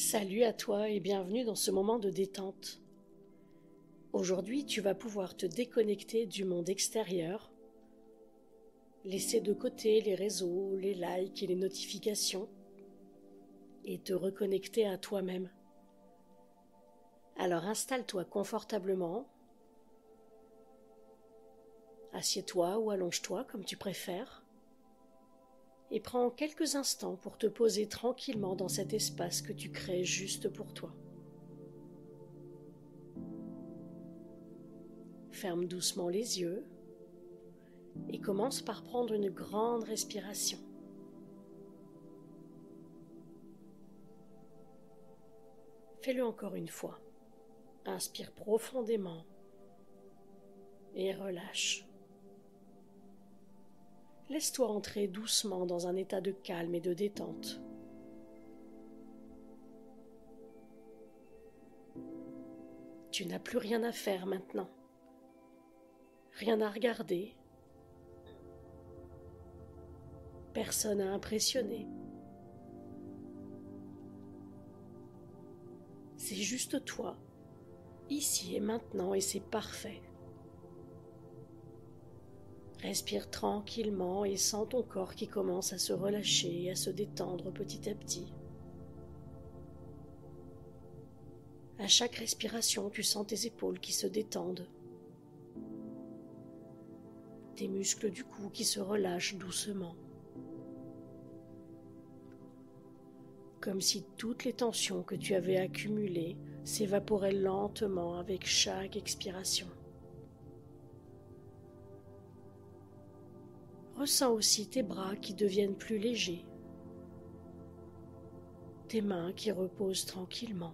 Salut à toi et bienvenue dans ce moment de détente. Aujourd'hui, tu vas pouvoir te déconnecter du monde extérieur, laisser de côté les réseaux, les likes et les notifications et te reconnecter à toi-même. Alors installe-toi confortablement, assieds-toi ou allonge-toi comme tu préfères et prends quelques instants pour te poser tranquillement dans cet espace que tu crées juste pour toi. Ferme doucement les yeux et commence par prendre une grande respiration. Fais-le encore une fois. Inspire profondément et relâche. Laisse-toi entrer doucement dans un état de calme et de détente. Tu n'as plus rien à faire maintenant. Rien à regarder. Personne à impressionner. C'est juste toi, ici et maintenant, et c'est parfait. Respire tranquillement et sens ton corps qui commence à se relâcher et à se détendre petit à petit. À chaque respiration, tu sens tes épaules qui se détendent, tes muscles du cou qui se relâchent doucement, comme si toutes les tensions que tu avais accumulées s'évaporaient lentement avec chaque expiration. Ressens aussi tes bras qui deviennent plus légers, tes mains qui reposent tranquillement,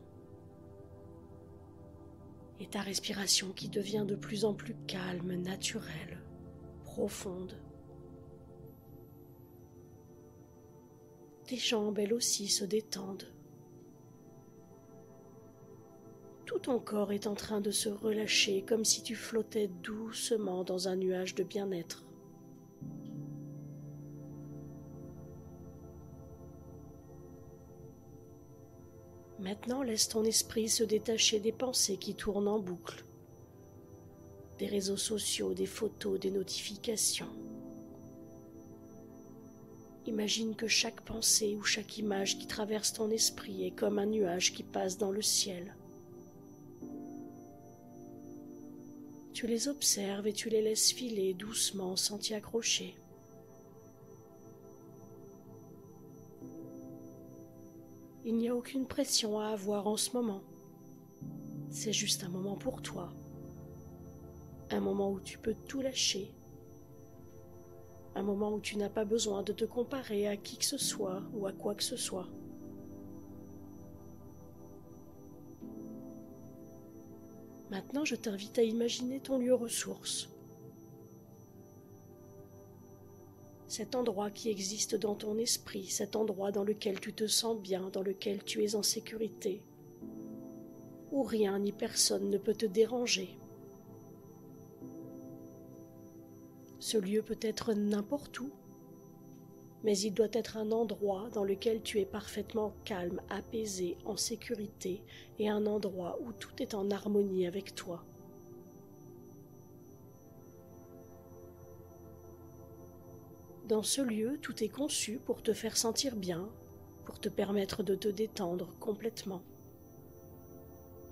et ta respiration qui devient de plus en plus calme, naturelle, profonde. Tes jambes, elles aussi, se détendent. Tout ton corps est en train de se relâcher comme si tu flottais doucement dans un nuage de bien-être. Maintenant, laisse ton esprit se détacher des pensées qui tournent en boucle, des réseaux sociaux, des photos, des notifications. Imagine que chaque pensée ou chaque image qui traverse ton esprit est comme un nuage qui passe dans le ciel. Tu les observes et tu les laisses filer doucement sans t'y accrocher. Il n'y a aucune pression à avoir en ce moment. C'est juste un moment pour toi. Un moment où tu peux tout lâcher. Un moment où tu n'as pas besoin de te comparer à qui que ce soit ou à quoi que ce soit. Maintenant, je t'invite à imaginer ton lieu ressource. Cet endroit qui existe dans ton esprit, cet endroit dans lequel tu te sens bien, dans lequel tu es en sécurité, où rien ni personne ne peut te déranger. Ce lieu peut être n'importe où, mais il doit être un endroit dans lequel tu es parfaitement calme, apaisé, en sécurité, et un endroit où tout est en harmonie avec toi. Dans ce lieu, tout est conçu pour te faire sentir bien, pour te permettre de te détendre complètement.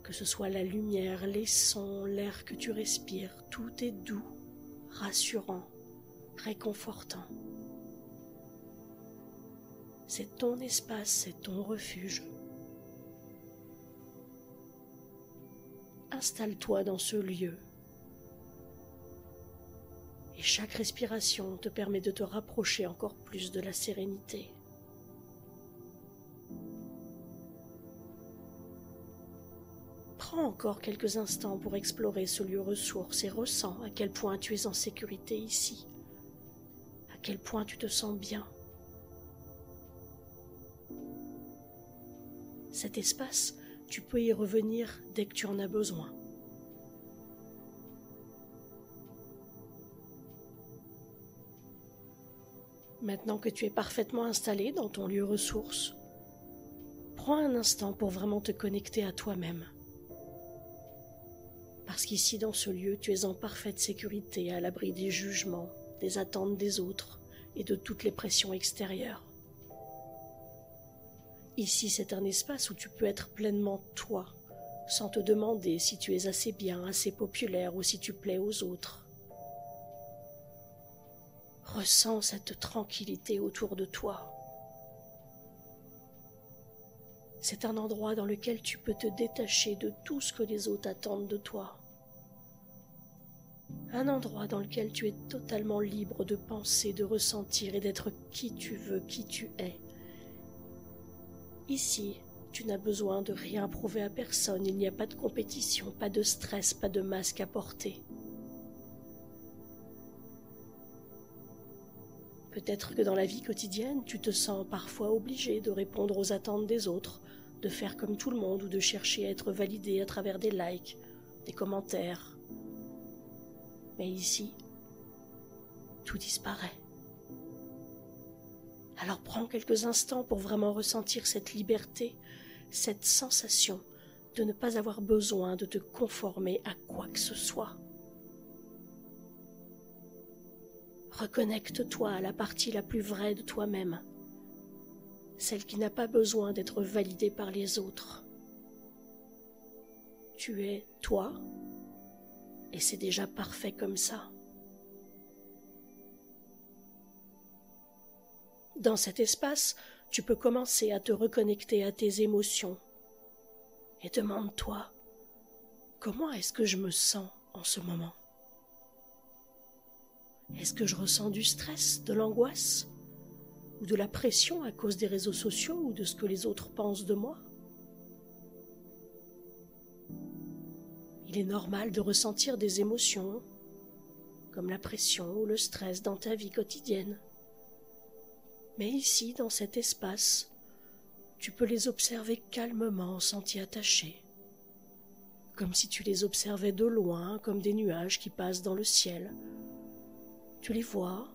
Que ce soit la lumière, les sons, l'air que tu respires, tout est doux, rassurant, réconfortant. C'est ton espace, c'est ton refuge. Installe-toi dans ce lieu. Et chaque respiration te permet de te rapprocher encore plus de la sérénité. Prends encore quelques instants pour explorer ce lieu ressource et ressens à quel point tu es en sécurité ici, à quel point tu te sens bien. Cet espace, tu peux y revenir dès que tu en as besoin. Maintenant que tu es parfaitement installé dans ton lieu ressource, Prends un instant pour vraiment te connecter à toi-même. Parce qu'ici, dans ce lieu, tu es en parfaite sécurité, à l'abri des jugements, des attentes des autres et de toutes les pressions extérieures. Ici, c'est un espace où tu peux être pleinement toi, sans te demander si tu es assez bien, assez populaire ou si tu plais aux autres. Ressens cette tranquillité autour de toi. C'est un endroit dans lequel tu peux te détacher de tout ce que les autres attendent de toi. Un endroit dans lequel tu es totalement libre de penser, de ressentir et d'être qui tu veux, qui tu es. Ici, tu n'as besoin de rien prouver à personne, il n'y a pas de compétition, pas de stress, pas de masque à porter. Peut-être que dans la vie quotidienne, tu te sens parfois obligé de répondre aux attentes des autres, de faire comme tout le monde ou de chercher à être validé à travers des likes, des commentaires. Mais ici, tout disparaît. Alors prends quelques instants pour vraiment ressentir cette liberté, cette sensation de ne pas avoir besoin de te conformer à quoi que ce soit. Reconnecte-toi à la partie la plus vraie de toi-même, celle qui n'a pas besoin d'être validée par les autres. Tu es toi, et c'est déjà parfait comme ça. Dans cet espace, tu peux commencer à te reconnecter à tes émotions. Et demande-toi, comment est-ce que je me sens en ce moment ? Est-ce que je ressens du stress, de l'angoisse, ou de la pression à cause des réseaux sociaux ou de ce que les autres pensent de moi ? Il est normal de ressentir des émotions, comme la pression ou le stress dans ta vie quotidienne. Mais ici, dans cet espace, tu peux les observer calmement sans t'y attacher, comme si tu les observais de loin, comme des nuages qui passent dans le ciel. Tu les vois,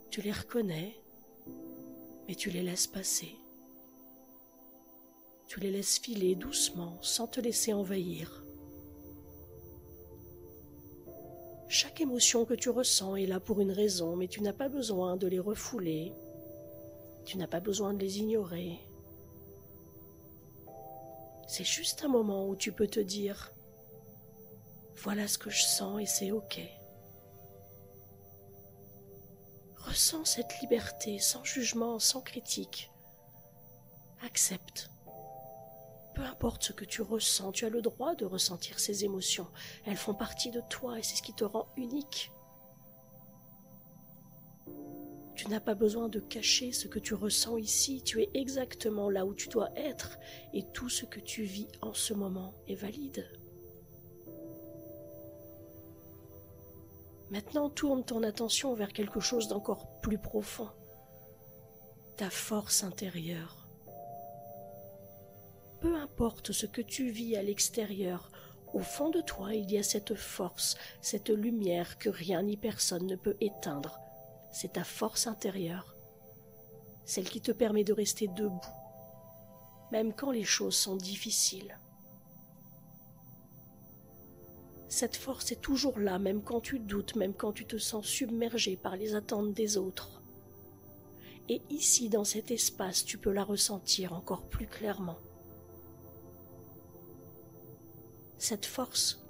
tu les reconnais, mais tu les laisses passer. Tu les laisses filer doucement, sans te laisser envahir. Chaque émotion que tu ressens est là pour une raison, mais tu n'as pas besoin de les refouler. Tu n'as pas besoin de les ignorer. C'est juste un moment où tu peux te dire « Voilà ce que je sens et c'est ok ». Ressens cette liberté sans jugement, sans critique. Accepte. Peu importe ce que tu ressens, tu as le droit de ressentir ces émotions. Elles font partie de toi et c'est ce qui te rend unique. Tu n'as pas besoin de cacher ce que tu ressens ici. Tu es exactement là où tu dois être et tout ce que tu vis en ce moment est valide. Maintenant, tourne ton attention vers quelque chose d'encore plus profond. Ta force intérieure. Peu importe ce que tu vis à l'extérieur, au fond de toi, il y a cette force, cette lumière que rien ni personne ne peut éteindre. C'est ta force intérieure, celle qui te permet de rester debout, même quand les choses sont difficiles. Cette force est toujours là, même quand tu doutes, même quand tu te sens submergé par les attentes des autres. Et ici, dans cet espace, tu peux la ressentir encore plus clairement. Cette force,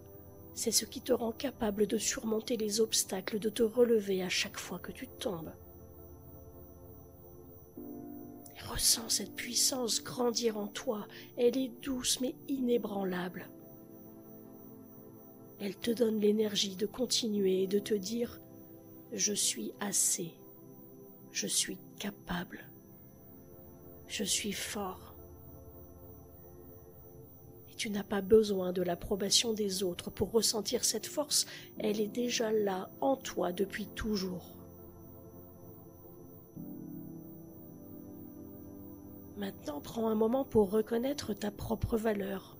c'est ce qui te rend capable de surmonter les obstacles, de te relever à chaque fois que tu tombes. Et ressens cette puissance grandir en toi, elle est douce mais inébranlable. Elle te donne l'énergie de continuer et de te dire « Je suis assez, je suis capable, je suis fort ». Et tu n'as pas besoin de l'approbation des autres pour ressentir cette force, elle est déjà là en toi depuis toujours. Maintenant, prends un moment pour reconnaître ta propre valeur.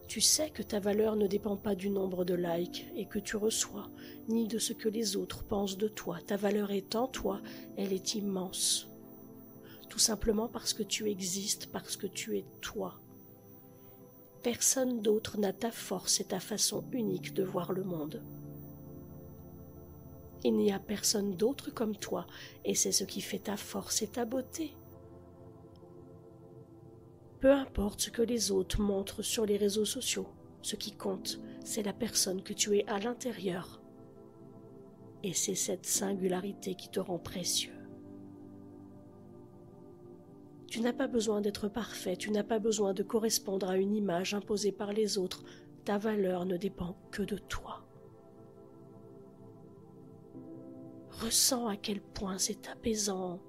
Tu sais que ta valeur ne dépend pas du nombre de likes et que tu reçois, ni de ce que les autres pensent de toi. Ta valeur est en toi, elle est immense. tout simplement parce que tu existes, parce que tu es toi. Personne d'autre n'a ta force et ta façon unique de voir le monde. Il n'y a personne d'autre comme toi, et c'est ce qui fait ta force et ta beauté. Peu importe ce que les autres montrent sur les réseaux sociaux, ce qui compte, c'est la personne que tu es à l'intérieur. Et c'est cette singularité qui te rend précieux. Tu n'as pas besoin d'être parfait, tu n'as pas besoin de correspondre à une image imposée par les autres. Ta valeur ne dépend que de toi. Ressens à quel point c'est apaisant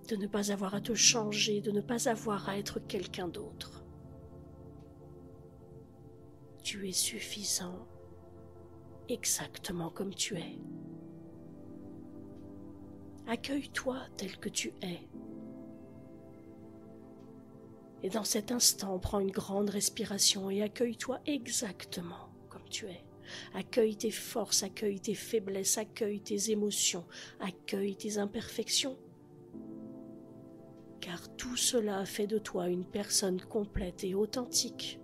de ne pas avoir à te changer, de ne pas avoir à être quelqu'un d'autre. Tu es suffisant, exactement comme tu es. Accueille-toi tel que tu es. Et dans cet instant, prends une grande respiration et accueille-toi exactement comme tu es. Accueille tes forces, accueille tes faiblesses, accueille tes émotions, accueille tes imperfections. Car tout cela fait de toi une personne complète et authentique.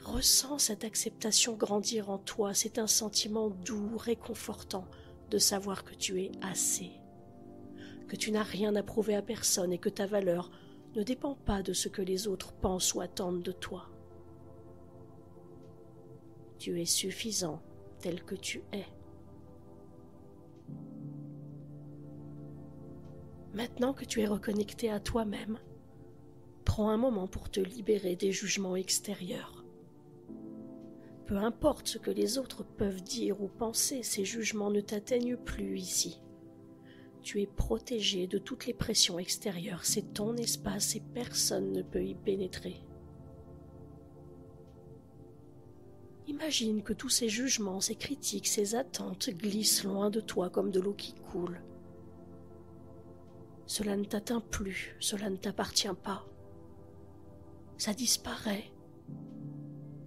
Ressens cette acceptation grandir en toi, c'est un sentiment doux, réconfortant de savoir que tu es assez, que tu n'as rien à prouver à personne et que ta valeur ne dépend pas de ce que les autres pensent ou attendent de toi. Tu es suffisant tel que tu es. Maintenant que tu es reconnecté à toi-même, prends un moment pour te libérer des jugements extérieurs. Peu importe ce que les autres peuvent dire ou penser, ces jugements ne t'atteignent plus ici. Tu es protégé de toutes les pressions extérieures, c'est ton espace et personne ne peut y pénétrer. Imagine que tous ces jugements, ces critiques, ces attentes glissent loin de toi comme de l'eau qui coule. Cela ne t'atteint plus, cela ne t'appartient pas. Ça disparaît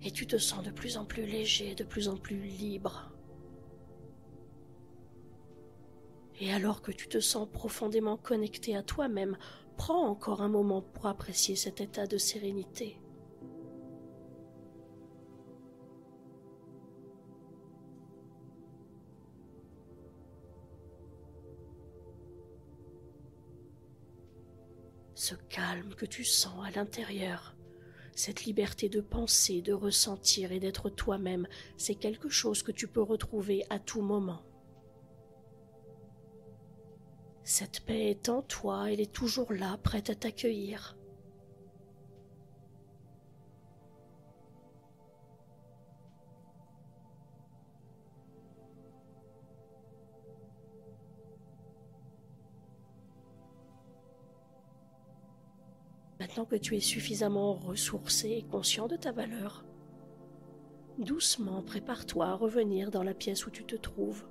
et tu te sens de plus en plus léger, de plus en plus libre. Et alors que tu te sens profondément connecté à toi-même, prends encore un moment pour apprécier cet état de sérénité. Ce calme que tu sens à l'intérieur, cette liberté de penser, de ressentir et d'être toi-même, c'est quelque chose que tu peux retrouver à tout moment. Cette paix est en toi, elle est toujours là, prête à t'accueillir. Maintenant que tu es suffisamment ressourcé et conscient de ta valeur, doucement prépare-toi à revenir dans la pièce où tu te trouves.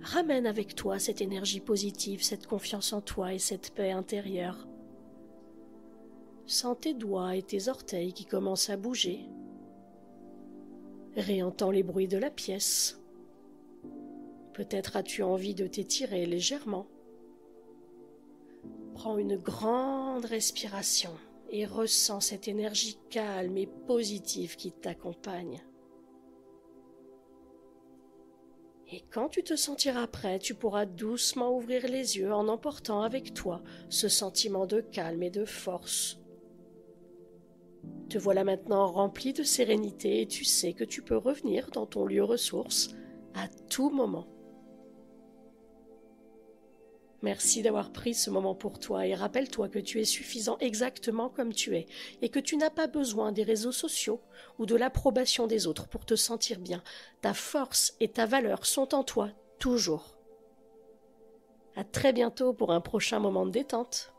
Ramène avec toi cette énergie positive, cette confiance en toi et cette paix intérieure. Sens tes doigts et tes orteils qui commencent à bouger. Réentends les bruits de la pièce. Peut-être as-tu envie de t'étirer légèrement. Prends une grande respiration et ressens cette énergie calme et positive qui t'accompagne. Et quand tu te sentiras prêt, tu pourras doucement ouvrir les yeux en emportant avec toi ce sentiment de calme et de force. Te voilà maintenant rempli de sérénité et tu sais que tu peux revenir dans ton lieu ressource à tout moment. Merci d'avoir pris ce moment pour toi et rappelle-toi que tu es suffisant exactement comme tu es et que tu n'as pas besoin des réseaux sociaux ou de l'approbation des autres pour te sentir bien. Ta force et ta valeur sont en toi toujours. À très bientôt pour un prochain moment de détente.